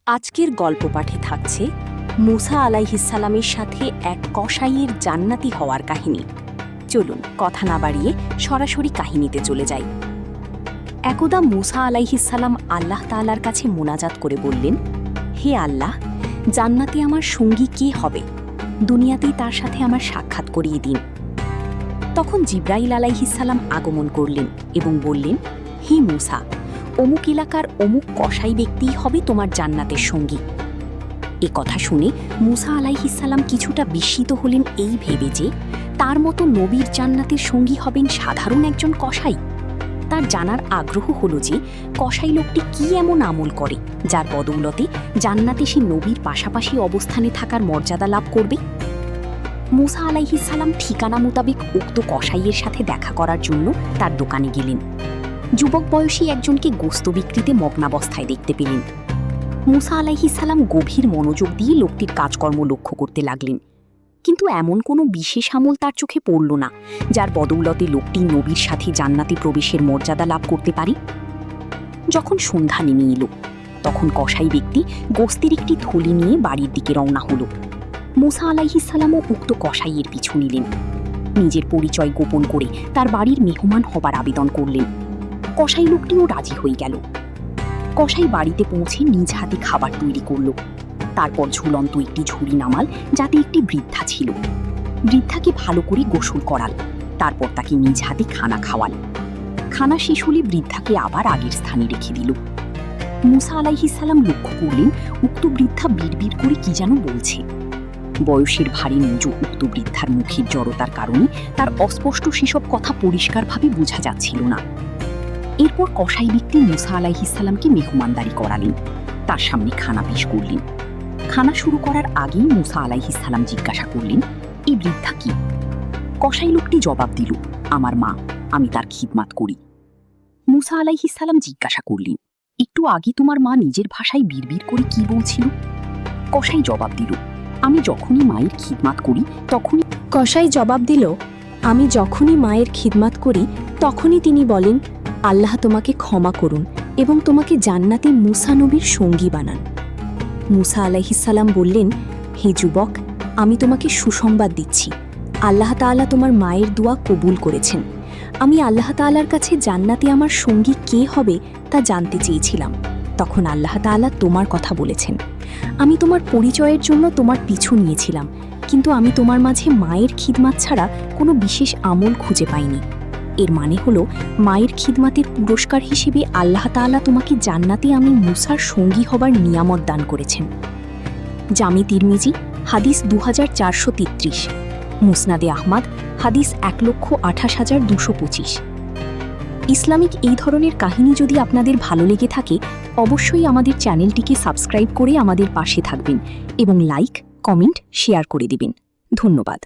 আজকের গল্প পাঠে থাকছে মুসা আলাইহিসসালামের সাথে এক কসাইয়ের জান্নাতি হওয়ার কাহিনী। চলুন কথা না বাড়িয়ে সরাসরি কাহিনীতে চলে যাই। একদা মুসা আলাইহিসসালাম আল্লাহ তাআলার কাছে মোনাজাত করে বললেন, হে আল্লাহ, জান্নাতে আমার সঙ্গী কে হবে? দুনিয়াতেই তার সাথে আমার সাক্ষাৎ করিয়ে দিন। তখন জিবরাইল আলাইহিসসালাম আগমন করলেন এবং বললেন, হে মুসা, অমুক এলাকার অমুক কসাই ব্যক্তিই হবে তোমার জান্নাতের সঙ্গী। এ কথা শুনে মুসা আলাইহিসসালাম কিছুটা বিস্মিত হলেন এই ভেবে যে তার মতো নবীর জান্নাতের সঙ্গী হবেন সাধারণ একজন কসাই। তার জানার আগ্রহ হলো যে কসাই লোকটি কি এমন আমল করে যার বদৌলতে জান্নাতে সে নবীর পাশাপাশি অবস্থানে থাকার মর্যাদা লাভ করবে। মুসা আলাইহিসসালাম ঠিকানা মোতাবেক উক্ত কসাইয়ের সাথে দেখা করার জন্য তার দোকানে গেলেন। যুবক বয়সী একজনকে গোস্ত বিক্রিতে মগ্নাবস্থায় দেখতে পেলেন। মুসা আলাইহিসসালাম গভীর মনোযোগ দিয়ে লোকটির কাজকর্ম লক্ষ্য করতে লাগলেন, কিন্তু এমন কোনো বিশেষ আমল তার চোখে পড়ল না যার বদৌলতে লোকটি নবীর সাথে জান্নাতে প্রবেশের মর্যাদা লাভ করতে পারে। যখন সন্ধ্যা নেমে এলো, তখন কসাই ব্যক্তি গোস্তের একটি থলি নিয়ে বাড়ির দিকে রওনা হলো। মুসা আলাইহিসসালামও উক্ত কসাইয়ের পিছু নিলেন। নিজের পরিচয় গোপন করে তার বাড়ির মেহমান হবার আবেদন করলেন। কসাই লোকটিও রাজি হয়ে গেল। কসাই বাড়িতে পৌঁছে নিজ হাতে খাবার তৈরি করল। তারপর ঝুলন্ত একটি ঝুড়ি নামাল যাতে একটি বৃদ্ধা ছিল। বৃদ্ধাকে ভালো করে গোসল করাল। তারপর তাকে নিজ হাতে খানা খাওয়াল। খানা শেষ হলে বৃদ্ধাকে আবার আগের স্থানে রেখে দিল। মুসা আলাইহিসসালাম লক্ষ্য করলেন উক্ত বৃদ্ধা বিড়বিড় করে কি যেন বলছে। বয়সের ভারী নিজ উক্ত বৃদ্ধার মুখের জড়তার কারণে তার অস্পষ্ট সেসব কথা পরিষ্কারভাবে বোঝা যাচ্ছিল না। এরপর কসাই ব্যক্তি মুসা আলাইহিসসালামকে মেহমানদারি করালেন, তার সামনে খানা পেশ করলেন। খানা শুরু করার আগেই মুসা আলাইহিসসালাম জিজ্ঞাসা করলেন, এই বৃদ্ধা কি? কসাই লোকটি জবাব দিল, আমার মা, আমি তার খিদমাত করি। মুসা আলাইহিসসালাম জিজ্ঞাসা করলেন, একটু আগে তোমার মা নিজের ভাষায় বিড়বিড় করে কি বলছিল? কসাই জবাব দিল, আমি যখনই মায়ের খিদমাত করি তখনই মায়ের খিদমাত করি তখনই তিনি বলেন, আল্লাহ তোমাকে ক্ষমা করুন এবং তোমাকে জান্নাতে মুসা নবীর সঙ্গী বানান। মুসা আলাইহিসসালাম বললেন, হে যুবক, আমি তোমাকে সুসংবাদ দিচ্ছি, আল্লাহ তাআলা তোমার মায়ের দোয়া কবুল করেছেন। আমি আল্লাহ তাআলার কাছে জান্নাতে আমার সঙ্গী কে হবে তা জানতে চেয়েছিলাম। তখন আল্লাহ তাআলা তোমার কথা বলেছেন। আমি তোমার পরিচয়ের জন্য তোমার পিছু নিয়েছিলাম, কিন্তু আমি তোমার মাঝে মায়ের খিদমাত ছাড়া কোনো বিশেষ আমল খুঁজে পাইনি। এর মানে হলো, মায়ের খিদমাতের পুরস্কার হিসেবে আল্লাহ তাআলা তোমাকে জান্নাতে আমি মুসার সঙ্গী হবার নিয়ামত দান করেছেন। জামি তিরমিজি হাদিস 2433, মুসনাদে আহমদ হাদিস 1,28,225। ইসলামিক এই ধরনের কাহিনী যদি আপনাদের ভালো লেগে থাকে, অবশ্যই আমাদের চ্যানেলটিকে সাবস্ক্রাইব করে আমাদের পাশে থাকবেন এবং লাইক, কমেন্ট, শেয়ার করে দিবেন। ধন্যবাদ।